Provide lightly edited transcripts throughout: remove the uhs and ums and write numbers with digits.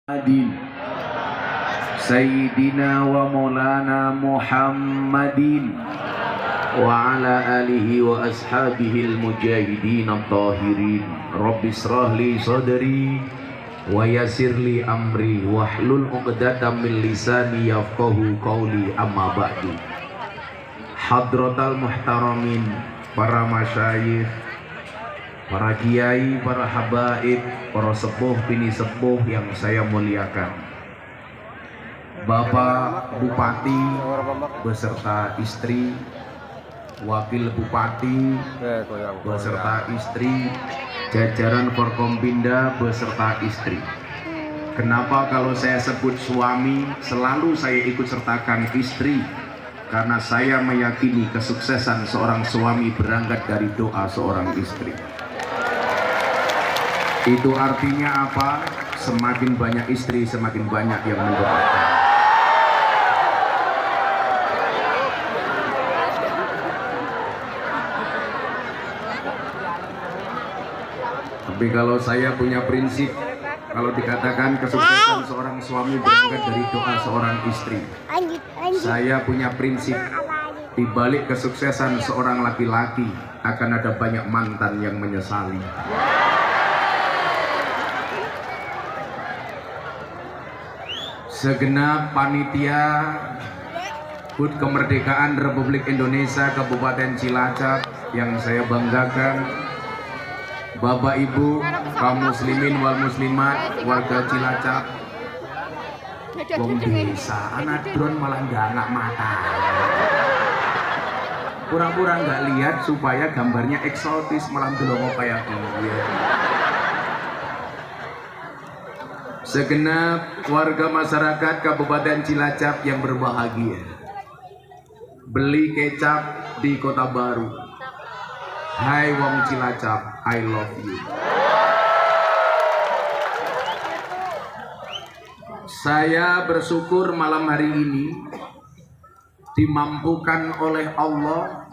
Adin Sayyidina wa maulana Muhammadin wa ala alihi wa ashabihil mujahidin at-tahirin. Rabbi israh li sadri wa yassir li amri wahlul 'uqdatam min lisani yafqahu qawli, amma ba'du. Hadratal muhtaramin, para masyayikh, para kiai, para habaib, para sepuh bini sepuh yang saya muliakan, Bapak Bupati beserta istri, Wakil Bupati beserta istri, jajaran Forkompinda beserta istri. Kenapa kalau saya sebut suami selalu saya ikut sertakan istri? Karena saya meyakini kesuksesan seorang suami berangkat dari doa seorang istri. Itu artinya apa? Semakin banyak istri, semakin banyak yang mendoakan. Tapi kalau saya punya prinsip, kalau dikatakan kesuksesan seorang suami berangkat dari doa seorang istri, saya punya prinsip, di balik kesuksesan seorang laki-laki akan ada banyak mantan yang menyesali. Segenap panitia HUT Kemerdekaan Republik Indonesia Kabupaten Cilacap yang saya banggakan, Bapak Ibu kaum muslimin wal muslimat warga Cilacap, wong desa anak drone malah nggak mata, pura-pura nggak lihat supaya gambarnya eksotis, malah delongo kayak gini. Segenap warga masyarakat Kabupaten Cilacap yang berbahagia, beli kecap di Kota Baru. Hai wong Cilacap, I love you. Saya bersyukur malam hari ini dimampukan oleh Allah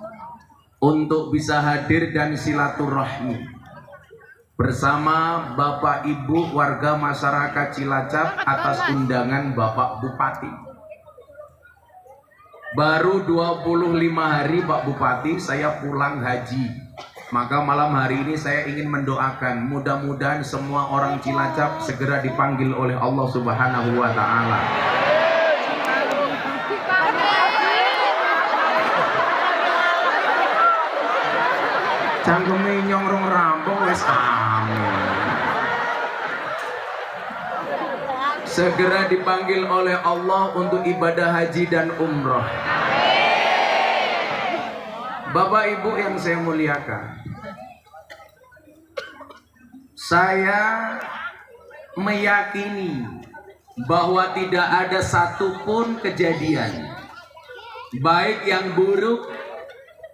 untuk bisa hadir dan silaturahmi bersama Bapak Ibu warga masyarakat Cilacap atas undangan Bapak Bupati. Baru 25 hari Pak Bupati saya pulang haji. Maka malam hari ini saya ingin mendoakan mudah-mudahan semua orang Cilacap segera dipanggil oleh Allah Subhanahu wa taala. Cangkeme nyongrong rampung wis amin. Segera dipanggil oleh Allah untuk ibadah haji dan umroh. Bapak Ibu yang saya muliakan, saya meyakini bahwa tidak ada satupun kejadian, baik yang buruk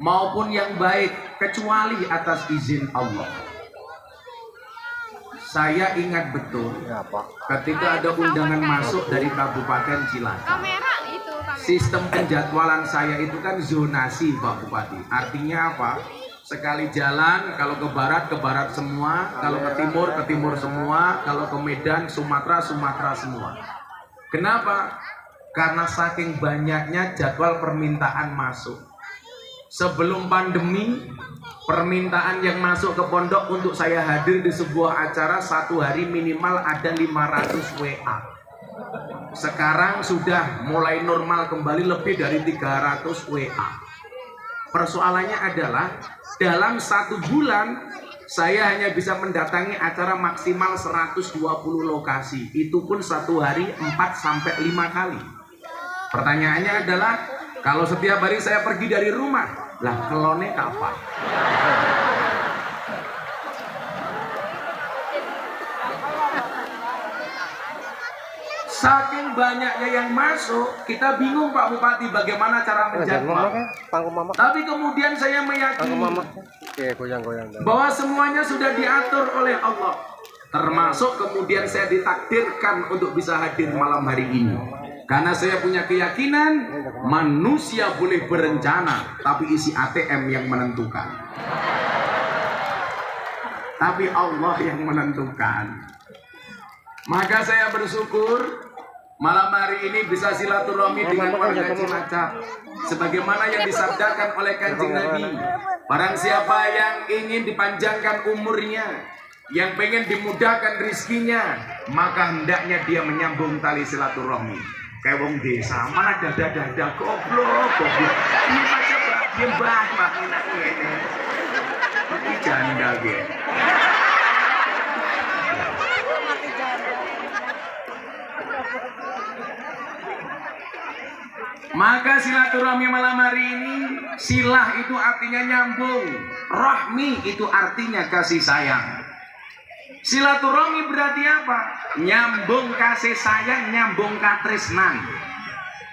maupun yang baik, kecuali atas izin Allah. Saya ingat betul ketika ada undangan masuk dari Kabupaten Cilacap. Sistem penjadwalan saya itu kan zonasi Pak Bupati. Artinya apa? Sekali jalan, kalau ke barat semua, kalau ke timur semua, kalau ke Medan, Sumatera semua. Kenapa? Karena saking banyaknya jadwal permintaan masuk. Sebelum pandemi, permintaan yang masuk ke pondok untuk saya hadir di sebuah acara satu hari minimal ada 500 WA. Sekarang sudah mulai normal kembali lebih dari 300 WA. Persoalannya adalah dalam satu bulan saya hanya bisa mendatangi acara maksimal 120 lokasi. Itu pun satu hari 4-5 kali. Pertanyaannya adalah, kalau setiap hari saya pergi dari rumah, lah kelone kapan? Saking banyaknya yang masuk, kita bingung Pak Bupati bagaimana cara menjadwal. Tapi kemudian saya meyakini bahwa semuanya sudah diatur oleh Allah. Termasuk kemudian saya ditakdirkan untuk bisa hadir malam hari ini. Karena saya punya keyakinan manusia boleh berencana, tapi isi ATM yang menentukan. Tapi Allah yang menentukan. Maka saya bersyukur malam hari ini bisa silaturahmi dengan warga Cilacap. Sebagaimana yang disabdakan oleh Kanjeng Nabi, barang siapa yang ingin dipanjangkan umurnya, yang pengen dimudahkan rizkinya, maka hendaknya dia menyambung tali silaturahmi. Kayak wong desa, mana dada goblok. Ini macam dia mbah enak ini. Ini janda gitu. Maka silaturahmi malam hari ini, silah itu artinya nyambung, rahmi itu artinya kasih sayang. Silaturahmi berarti apa? Nyambung kasih sayang, nyambung katresnan.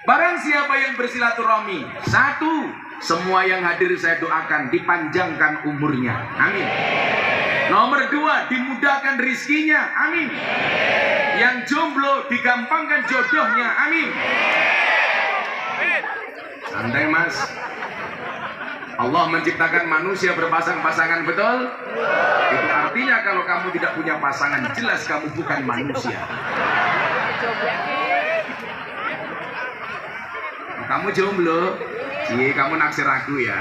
Barang siapa yang bersilaturahmi, satu, semua yang hadir saya doakan dipanjangkan umurnya, amin. Nomor dua, dimudahkan rizkinya, amin. Yang jomblo digampangkan jodohnya, amin. Santai mas. Allah menciptakan manusia berpasang-pasangan, betul? Itu artinya kalau kamu tidak punya pasangan, jelas kamu bukan manusia. Kamu jomblo, iya kamu naksir aku ya.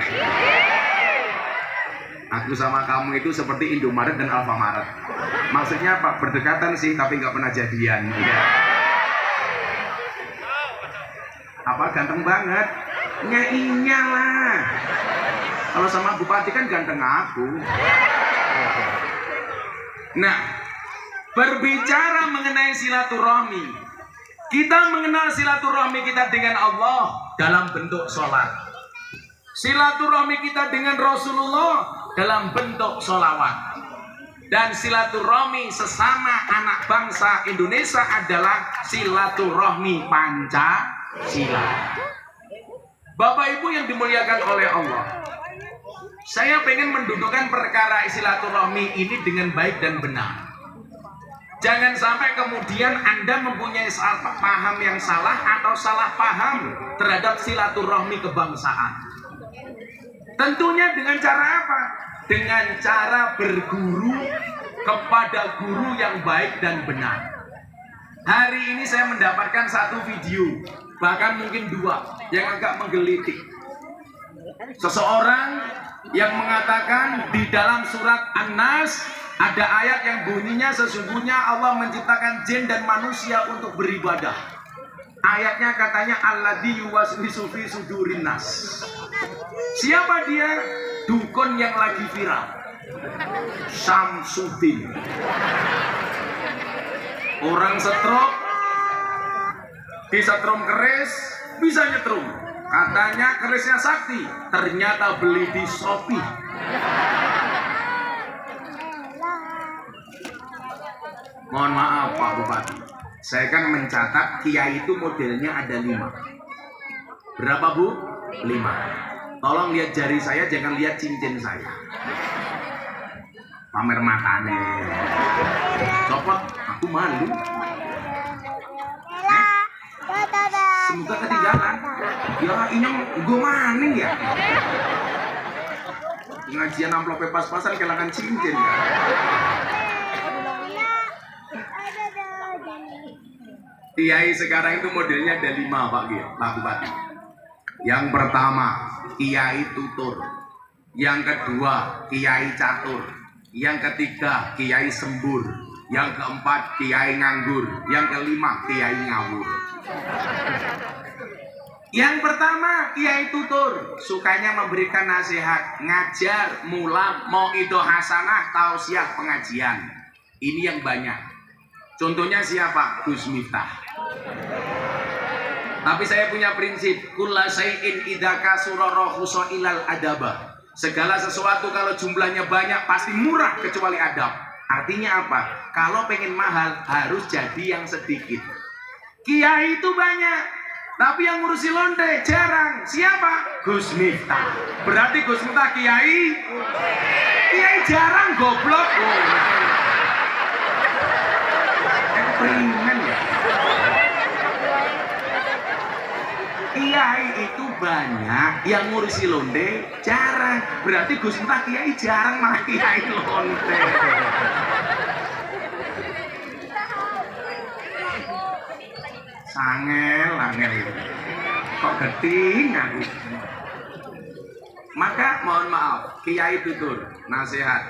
Aku sama kamu itu seperti Indomaret dan Alfamaret. Maksudnya apa? Berdekatan sih, tapi nggak pernah jadian. Ya. Apa ganteng banget? Nyainya lah. Kalau sama bupati kan ganteng aku. Nah, berbicara mengenai silaturahmi, kita mengenal silaturahmi kita dengan Allah dalam bentuk sholat. Silaturahmi kita dengan Rasulullah dalam bentuk sholawat. Dan silaturahmi sesama anak bangsa Indonesia adalah silaturahmi Pancasila. Bapak Ibu yang dimuliakan oleh Allah, saya pengen mendudukkan perkara silaturahmi ini dengan baik dan benar. Jangan sampai kemudian Anda mempunyai paham yang salah atau salah paham terhadap silaturahmi kebangsaan. Tentunya dengan cara apa? Dengan cara berguru kepada guru yang baik dan benar. Hari ini saya mendapatkan satu video, bahkan mungkin dua, yang agak menggelitik. Seseorang yang mengatakan di dalam surat An-Nas ada ayat yang bunyinya sesungguhnya Allah menciptakan jin dan manusia untuk beribadah. Ayatnya katanya alladzi yuwaswisu fi sudurin nas. Siapa dia? Dukun yang lagi viral, Samsudin. Orang stroke, disetrum keris, bisa nyetrum. Katanya kerisnya sakti, ternyata beli di Shopee. Mohon maaf Pak Bupati, saya kan mencatat kiai itu modelnya ada 5. Berapa Bu? 5. Tolong lihat jari saya, jangan lihat cincin saya. Pamer matanya. Copot, aku malu. Semoga ketinggalan. Ya ini gue maning ya. Pengajian amplopnya pas-pasan kehilangan cincin ya. Kiai sekarang itu modelnya ada 5 Pak Bupati. Yang pertama, Kiai Tutur. Yang kedua, Kiai Catur. Yang ketiga, Kiai Sembur. Yang keempat, Kiai Nganggur. Yang kelima, Kiai Ngawur. Yang pertama, Kiai Tutur. Sukanya memberikan nasihat, ngajar, mulam, mauidhah hasanah, tausiah, pengajian. Ini yang banyak. Contohnya siapa? Gus Miftah. Tapi saya punya prinsip, kulla syai'in idza kasura rahusa ilal adaba. Segala sesuatu kalau jumlahnya banyak pasti murah kecuali adab. Artinya apa? Kalau pengen mahal harus jadi yang sedikit. Kiai itu banyak, tapi yang ngurusi lonte jarang. Siapa? Gus Miftah. Berarti Gus Miftah kiai? Kiai jarang goblok. Peringan ya. Kiai itu banyak, yang ngurusi lonte jarang. Berarti Gus Miftah kiai jarang, malah kiai lonte. Angel. Kok geting aku. Maka mohon maaf, kiai tutur, nasihat.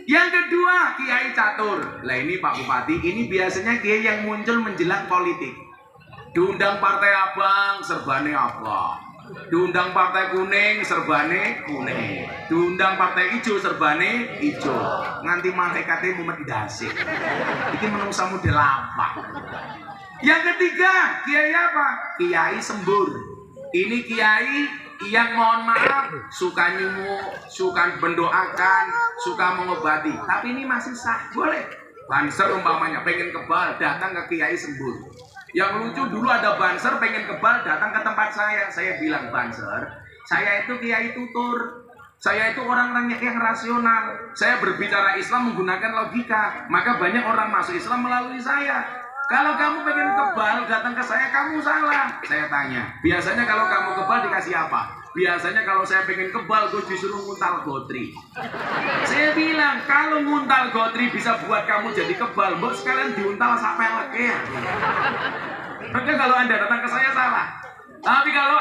Yang kedua, kiai catur. Lah ini Pak Bupati, ini biasanya kiai yang muncul menjelang politik. Diundang partai abang, serbane abang. Diundang partai kuning, serbane kuning. Diundang partai hijau, serbane hijau. Nganti malaikatnya mumet dasik. Ini menungsa model apa? Yang ketiga, kiai apa? Kiai sembur. Ini kiai yang mohon maaf suka nyumu, suka mendoakan, suka mengobati. Tapi ini masih sah, boleh. Banser umpamanya pengen kebal, datang ke kiai sembur. Yang lucu dulu ada banser pengen kebal, datang ke tempat saya. Saya bilang, Banser, saya itu kiai tutur. Saya itu orang-orang yang rasional. Saya berbicara Islam menggunakan logika. Maka banyak orang masuk Islam melalui saya. Kalau kamu pengen kebal, datang ke saya, kamu salah. Saya tanya, biasanya kalau kamu kebal dikasih apa? Biasanya kalau saya pengen kebal, gue disuruh nguntal gotri. Saya bilang, kalau nguntal gotri bisa buat kamu jadi kebal, mbok sekalian diuntal sampai leker. Maka kalau Anda datang ke saya, salah. Tapi kalau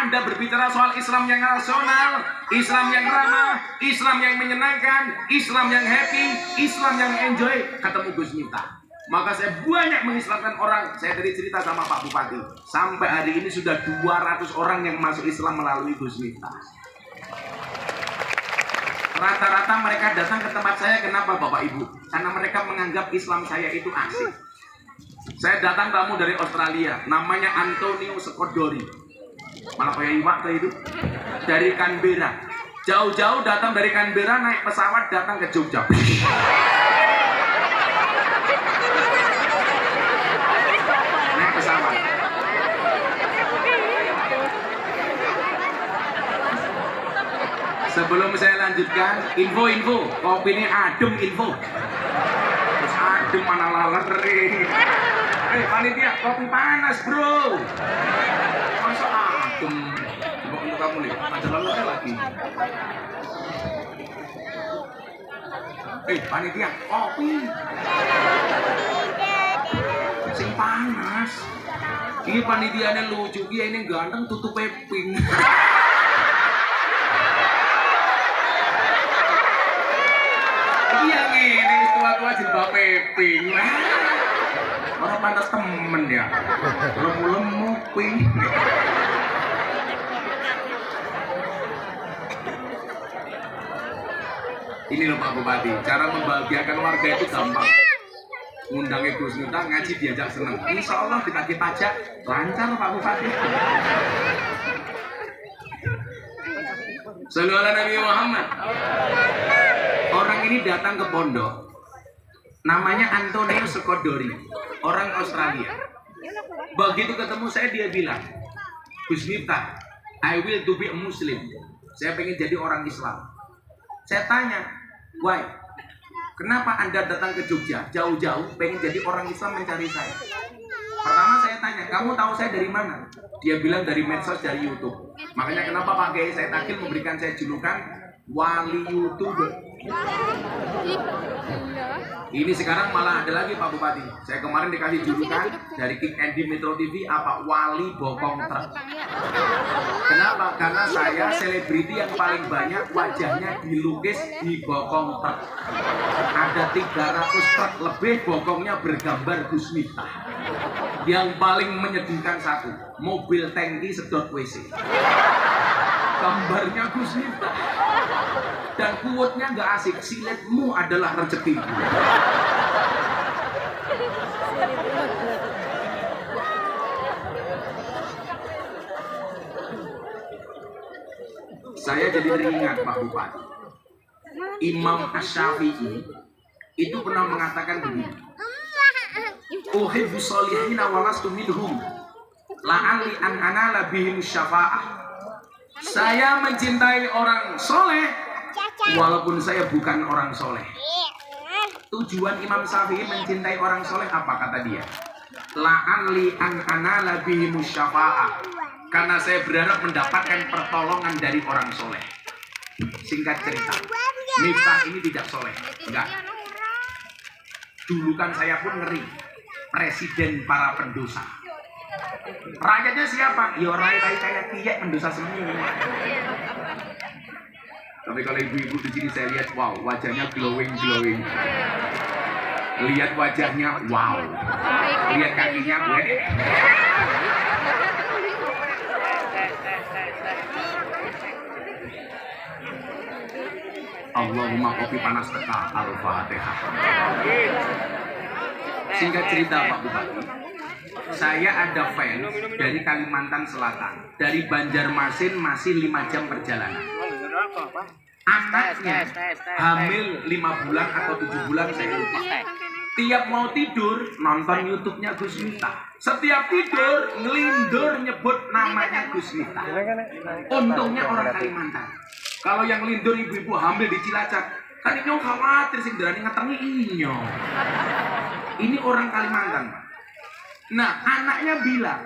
Anda berbicara soal Islam yang rasional, Islam yang ramah, Islam yang menyenangkan, Islam yang happy, Islam yang enjoy, ketemu Gus Miftah. Maka saya banyak mengislamkan orang. Saya tadi cerita sama Pak Bupati, sampai hari ini sudah 200 orang yang masuk Islam melalui Gus Miftah. Rata-rata mereka datang ke tempat saya. Kenapa Bapak Ibu? Karena mereka menganggap Islam saya itu asik. Saya datang tamu dari Australia, namanya Antonio Sekodori. Malah kayak iwak tuh itu. Dari Canberra. Jauh-jauh datang dari Canberra, naik pesawat datang ke Jogja. Sebelum saya lanjutkan, info, kopi ini adem info. Terus adem mana laler. Panitia, kopi panas bro. Masa adem? Coba untuk kamu nih, ada lalernya lagi. Panitia, kopi. Sing panas. Ini panitianya lucu, dia ini ganteng tutup pink. Tua jilbab pink. Orang pantas temen ya. Lemu-lemu pink. Ini loh Pak Bupati, cara membahagiakan warga itu gampang. Ngundangnya Gus Miftah, ngaji diajak seneng. Insya Allah ditagih pajak, lancar Pak Bupati. Sallallahu alaihi Nabi Muhammad. Orang ini datang ke pondok. Namanya Antonio Sekodori, orang Australia. Begitu ketemu saya, dia bilang, Gus Miftah, I will to be a Muslim. Saya pengen jadi orang Islam. Saya tanya, why? Kenapa Anda datang ke Jogja jauh-jauh pengen jadi orang Islam mencari saya? Pertama saya tanya, kamu tahu saya dari mana? Dia bilang dari medsos, dari YouTube. Makanya kenapa Pak Kiai Said Akil memberikan saya julukan wali YouTuber. Ini sekarang malah ada lagi Pak Bupati. Saya kemarin dikasih julukan dari King Andy Metro TV apa wali bokong truk. Kenapa? Karena saya selebriti yang paling banyak wajahnya dilukis di bokong truk. Ada 300 truk lebih bokongnya bergambar Gus Miftah. Yang paling menyedihkan satu, mobil tangki sedot WC. Gambarnya Gus Miftah. Dan quote-nya nggak asik, siletmu adalah rezekimu. Saya jadi teringat Pak Bupati, Imam Asy-Syafi'i itu pernah mengatakan begini, uhibbu sholihina wa lastu minhum la'alli an anala bihim syafa'ah. Saya mencintai orang soleh walaupun saya bukan orang soleh. Tujuan Imam Syafi'i mencintai orang soleh apa kata dia? La'alli an anala bihim syafa'ah. Karena saya berharap mendapatkan pertolongan dari orang soleh. Singkat cerita, Miftah ini tidak soleh, enggak. Dulu kan saya pun ngeri, presiden para pendosa. Rakyatnya siapa? Ya rakyat kayak kiai mendosa semua. Tapi kalau ibu-ibu di sini saya lihat, wow, wajahnya glowing. Lihat wajahnya, wow. Lihat kakinya, weh. Allahumma kopi panas teka Al-Fatihah. Singkat cerita Pak Bupati, saya ada fans dari Kalimantan Selatan, dari Banjarmasin masih 5 jam perjalanan. Anaknya hamil 5 bulan atau 7 bulan saya lupa. Tiap mau tidur nonton YouTube-nya Gus Miftah. Setiap tidur ngelindur nyebut namanya Gus Miftah. Untungnya orang Kalimantan. Kalau yang lindur ibu-ibu hamil di Cilacap, kan ini khawatir sing berani ngetengi inyo. Ini orang Kalimantan, Pak. Nah, anaknya bilang,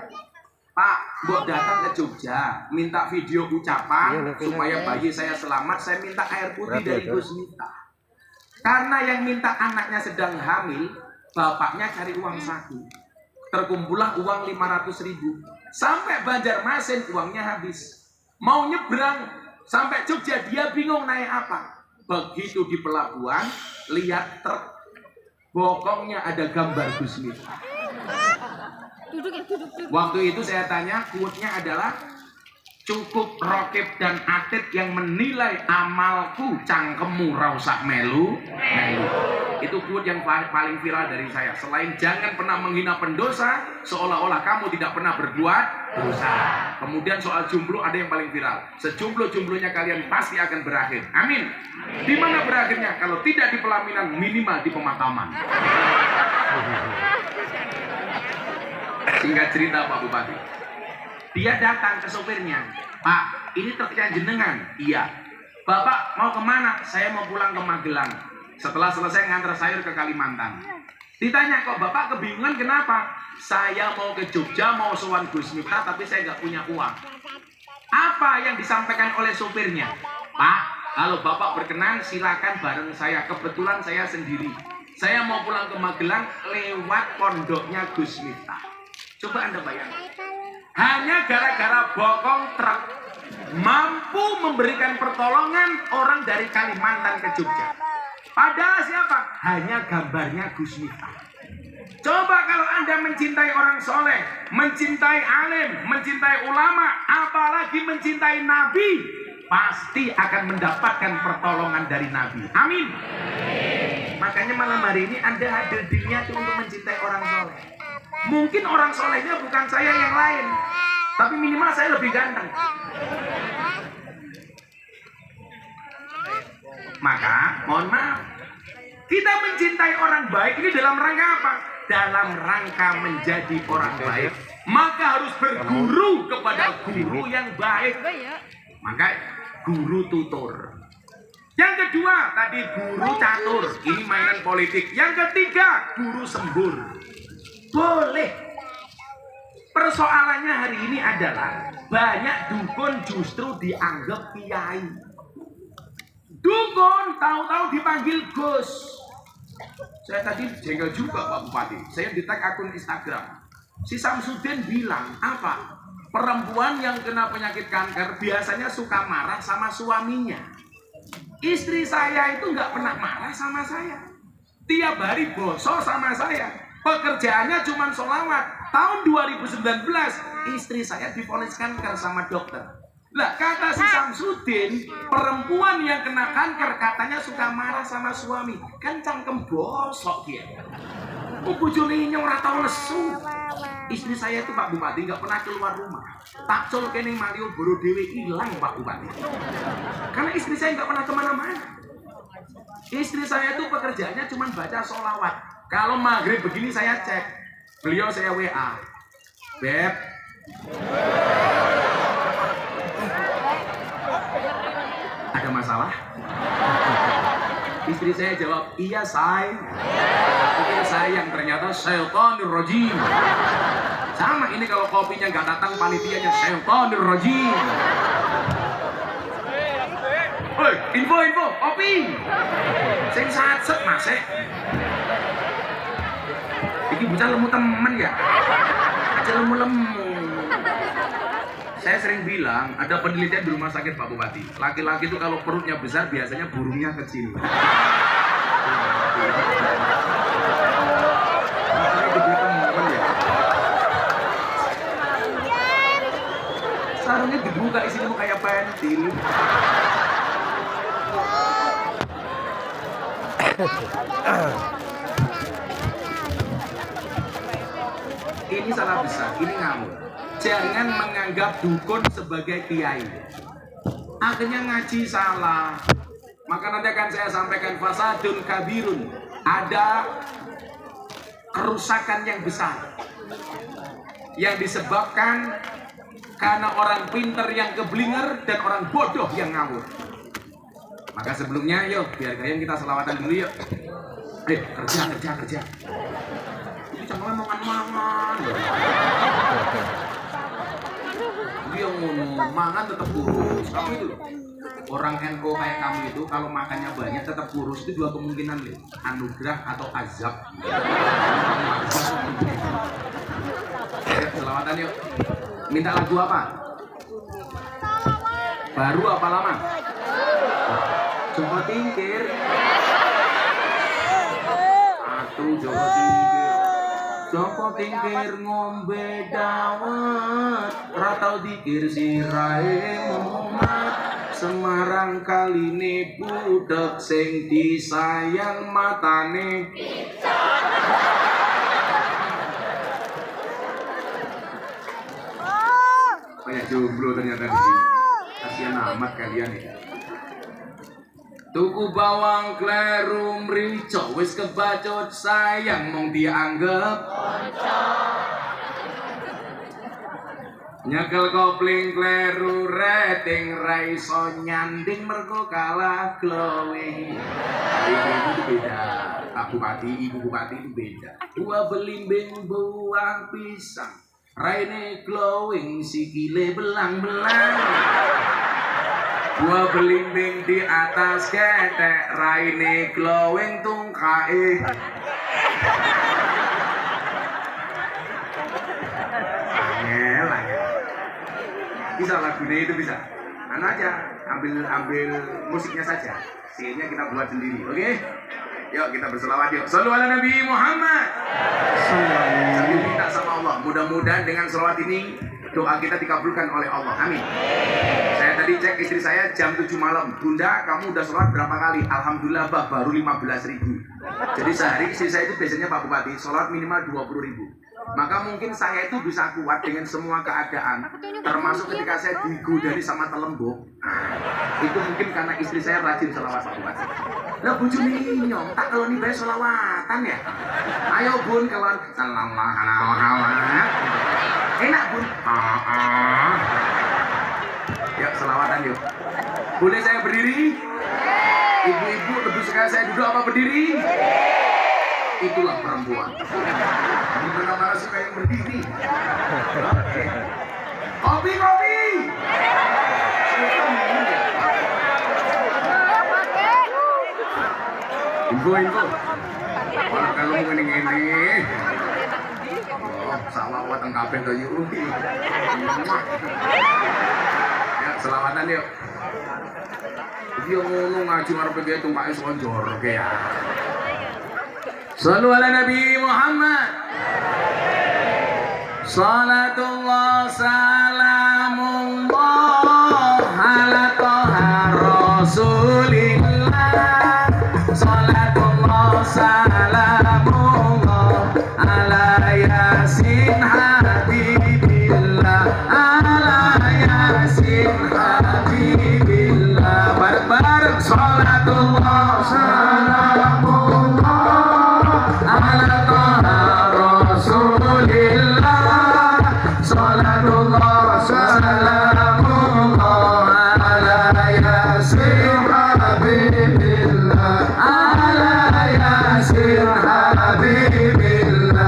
Pak, buat datang ke Jogja, minta video ucapan supaya bayi saya selamat, saya minta air putih dari Gus Miftah. Karena yang minta anaknya sedang hamil, bapaknya cari uang saku. Terkumpullah uang 500.000. Sampai Banjarmasin uangnya habis. Mau nyebrang sampai Jogja, dia bingung naik apa. Begitu di pelabuhan, lihat truk, bokongnya ada gambar Gus Miftah. Duduk. Waktu itu saya tanya, quote-nya adalah, cukup Rokib dan Atit yang menilai amalku, cangkemmu rausak melu. Itu quote yang paling viral dari saya. Selain jangan pernah menghina pendosa, seolah-olah kamu tidak pernah berbuat dosa. Kemudian soal jomblo ada yang paling viral. Sejomblo-jomblonya kalian pasti akan berakhir. Amin. Di mana berakhirnya? Kalau tidak di pelaminan, minimal di pemakaman. Singkat cerita Pak Bupati, dia datang ke sopirnya. Pak, ini truknya jenengan? Iya. Bapak mau kemana? Saya mau pulang ke Magelang. Setelah selesai ngantar sayur ke Kalimantan. Ditanya, kok Bapak kebingungan kenapa? Saya mau ke Jogja, mau sowan Gus Miftah, tapi saya nggak punya uang. Apa yang disampaikan oleh sopirnya? Pak, kalau Bapak berkenan silakan bareng saya. Kebetulan saya sendiri. Saya mau pulang ke Magelang lewat pondoknya Gus Miftah. Coba Anda bayangkan. Hanya gara-gara bokong truk mampu memberikan pertolongan orang dari Kalimantan ke Jogja. Padahal siapa? Hanya gambarnya Gus Miftah. Coba kalau Anda mencintai orang soleh, mencintai alim, mencintai ulama, apalagi mencintai Nabi, pasti akan mendapatkan pertolongan dari Nabi. Amin. Makanya malam hari ini Anda hadir di niat untuk mencintai orang soleh. Mungkin orang solehnya bukan saya yang lain, tapi minimal saya lebih ganteng. Maka mohon maaf, kita mencintai orang baik ini dalam rangka apa? Dalam rangka menjadi orang baik, maka harus berguru kepada guru yang baik. Maka guru tutor. Yang kedua tadi guru catur, ini mainan politik. Yang ketiga guru sembur. Boleh. Persoalannya hari ini adalah banyak dukun justru dianggap kiai. Dukun tahu-tahu dipanggil Gus. Saya tadi jengkel juga Pak Bupati. Saya di-tag akun Instagram. Si Samsudin bilang apa? Perempuan yang kena penyakit kanker biasanya suka marah sama suaminya. Istri saya itu nggak pernah marah sama saya. Tiap hari bosok sama saya. Pekerjaannya cuma sholawat. Tahun 2019 istri saya divonis kanker sama dokter. Lah kata si Samsudin, perempuan yang kena kanker katanya suka marah sama suami. Kan cangkem bosok dia. Bojone ora tau lesu. Istri saya itu Pak Bupati nggak pernah keluar rumah. Takcul kene Malioboro dhewe hilang Pak Bupati. Karena istri saya nggak pernah kemana-mana. Istri saya itu pekerjaannya cuma baca sholawat. Kalau maghrib begini saya cek, beliau saya WA, Beb, ada masalah? Istri saya jawab, iya say. Mungkin sayang, ternyata syaitanir rajim. Sama ini kalau kopinya nggak datang panitianya syaitanir rajim. Woi, info, kopi. Sing satset masih. Iki bocah lemu temen ya. Aja masih lemu-lemu. Saya sering bilang, ada penelitian di rumah sakit Pak Bupati. Laki-laki itu kalau perutnya besar, biasanya burungnya kecil. Sarungnya dibuka, isinya mau kayak pentil. Ini salah besar, ini ngamuk. Jangan menganggap dukun sebagai kiai. Akhirnya ngaji salah. Maka nanti akan saya sampaikan fasadun kabirun. Ada kerusakan yang besar yang disebabkan karena orang pinter yang keblinger dan orang bodoh yang ngawur. Maka sebelumnya yuk, biar kalian kita selawatan dulu yuk. Kerja. Ini jangan mangan. Dia ngomong mangan tetap kurus. Kamu itu loh. Orang NO kayak kamu itu kalau makannya banyak tetap kurus itu dua kemungkinan loh. Anugerah atau azab. Selawatan yuk. Minta lagu apa? Baru apa lama? Joko Tingkir. Joko Tingkir. Joko Tingkir ngombe dawet, ratau dikir sirahe Muhammad. Semarang kaline budek sing disayang matane. Banyak jomblo ternyata di sini. Kasihan amat kalian ya. Tuku bawang kleru mrico wis kebacut sayang mong dianggep nyekel kopling kleru rating raiso nyanding mergo kalah glowing. Itu beda. Pak Bupati, Ibu Bupati itu beda. Dua belimbing buah pisang raine glowing sikile belang-belang. Dua belimbing di atas ketek raine glowing tungkae. Angel. Bisa lagunya itu bisa. Aja ambil musiknya saja. Sihirnya kita buat sendiri, oke? Yuk kita berselawat yuk. Shallu ala Nabi Muhammad. Sambil minta sama Allah. Mudah-mudahan dengan selawat ini doa kita dikabulkan oleh Allah. Amin. Saya tadi cek istri saya jam 7 malam. Bunda, kamu udah sholat berapa kali? Alhamdulillah, Bah, baru 15.000. Jadi sehari istri saya itu biasanya Pak Bupati sholat minimal 20.000. Maka mungkin saya itu bisa kuat dengan semua keadaan, termasuk ketika saya digodani sama telembok. Itu mungkin karena istri saya rajin selawat Pak Bupati. Lah bojone nyong, tak kalau nih bae selawatan ya. Ayo Bun, kelon sallallahu. Enak Bun. Yuk selawatan yuk. Boleh saya berdiri? Ibu-ibu lebih suka saya duduk apa berdiri? Itulah perempuan. Dimana-mana suka yang berdiri. Oke. Kopi. Info. Walau kalau ngene-ngene. Salawat teng kabeh to yuk. Ya, selawatan yuk. Dia ngomong ngaji marep iki tumpake slonjor ke ya. Shallu ala Nabi Muhammad. Salatullah salamullah ala toha rasulillah. Salatullah salamullah ala yasin habibillah. Ala yasin habibillah. Bareng-bareng salatullah salamullah ala toha rasulillah. Salatullah salamullah ala yasin habibillah. Ala yasin habibillah.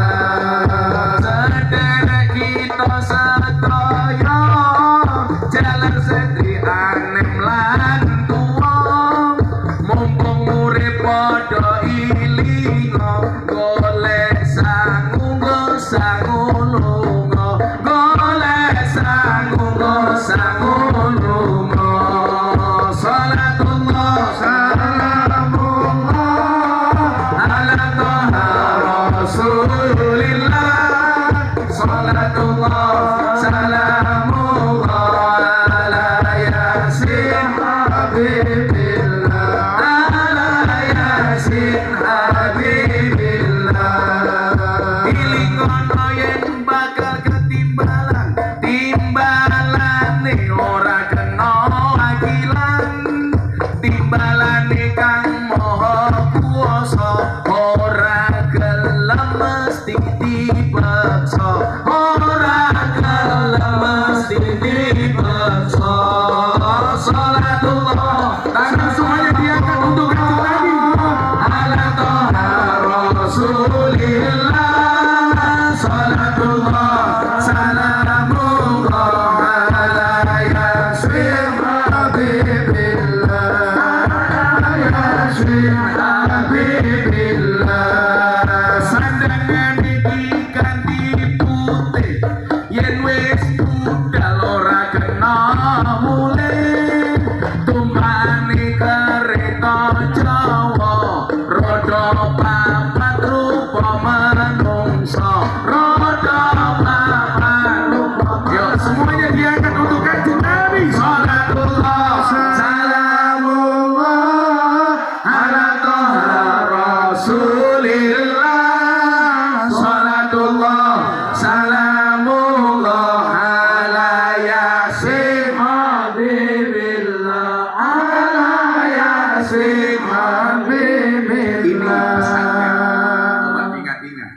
salatullah salamullah ala yasin habibillah ala yasin habibillah ilingono yen bakal ketimbalan timbalane ora kena wakilan timbalane kang maha kuwasa ora gelem mesti dipaksa ora gelem mesti dipaksa salatullah tangan semuanya diangkat untuk kanjeng Nabi ala toha rasulillah salatullah salamullah ala yasin habibillah yasin habibillah sandangan iki kanthi putih yen wis budal ora kena mulih tumpane kereta Jawa roda papat rupa manungsa roda papat yuk semuanya diangkat untuk kanjeng Nabi salatullah salamullah ala toha rasulillah salatullah salamullah ala yasin habibillah ala yasin habibillah ini pesannya coba ingat-ingat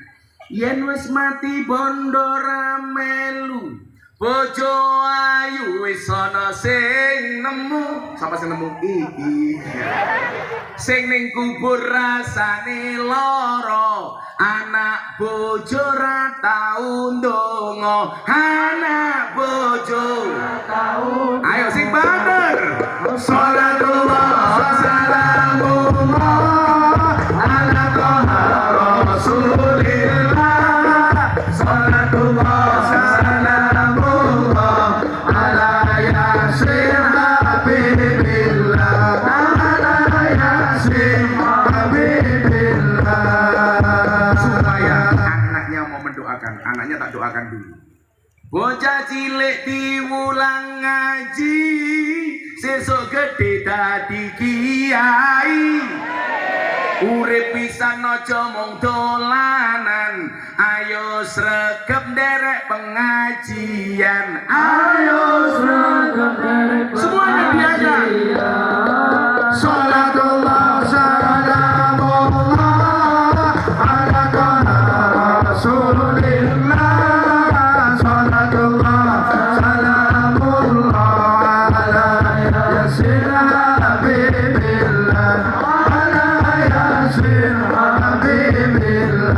yen wis mati bondo ramelu bojo ayu wis ana sing nemu sapa sing nemu iki sing ning kubur rasane lara anak bojo ra tau ndonga anak bojo ra tau ayo sing bener salatullah salamullah ala toha rasulillah salatullah salamullah ala yasin habibillah ala yasin habibillah supaya anaknya mau mendoakan anaknya tak doakan dulu bocah cilik diulang ngaji sesuk gede dadi kiai urip pisan aja mung dolanan ayo sregep nderek pengajian ayo sregep nderek semuanya diajak salatullah salamullah ala toha rasulillah salatullah salamullah ala yasin habibillah ala yasin habibillah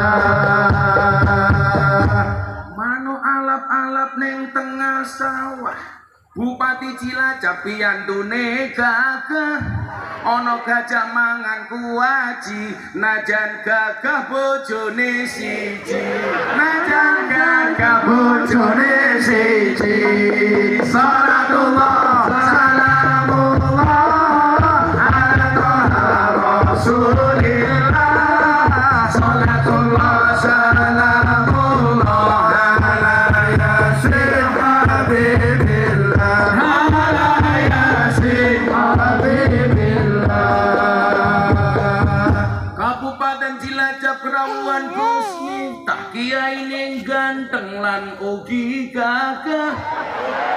mano alap-alap ning tengah sawah Bupati Cilacap piyantune gagah ana gajah mangan kuaci najan gagah bojone siji najan gagah bojone siji salatullah salamullah ala toha rasulillah salatullah salamullah ala yasin habibillah ala yasin habibillah Kabupaten Cilacap Rawuan Gus Miftah kiai ning ganteng lan ugi gagah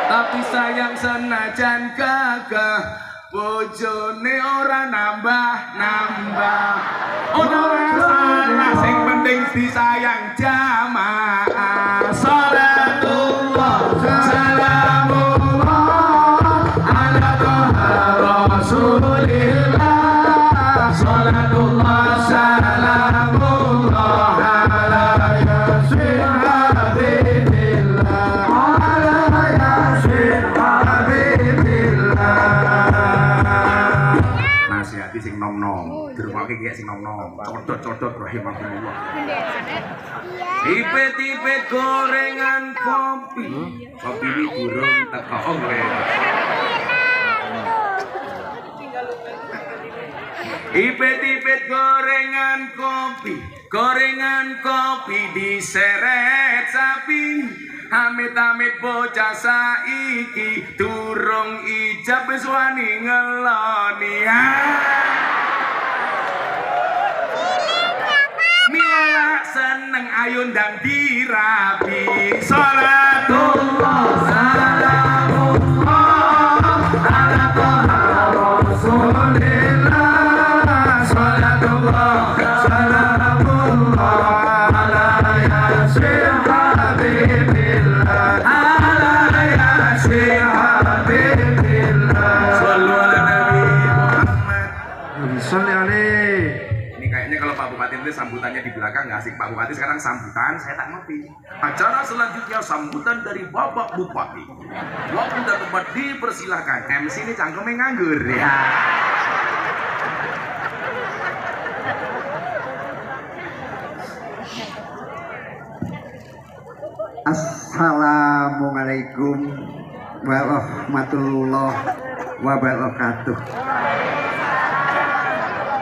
tapi sayang senajan gagah bojone ora nambah ora salah sing penting disayang jamaah salatullah salamullah ala toha rasulillah salatullah salamullah ala yasin habibillah ala yasin habibillah nasihati sing nom-nom dirumake kayak sing nom-nom codot-codot rahimahullah ipet-ipet gorengan kopi kopi ini burung teko ipet-ipet gorengan kopi diseret sapi Amit-amit bocah saiki durung ijab wis wani ngeloni. Mila seneng ayun dan dirabi. Salatullah salamullah ala toha rasulillah. Salatullah salamullah ala yasin habibillah. Ala yasin habibillah. Sallu ala Nabi Muhammad. Salli alaihi. Ini kayaknya kalau Pak Bupati itu sambutannya di belakang nggak asik. Pak Bupati sekarang sambutan, saya tak ngerti. Acara selanjutnya sambutan dari Bapak Bupati. Waktu dan tempat dipersilahkan. MC ini cangkemnya nganggur ya. Assalamualaikum warahmatullahi wabarakatuh.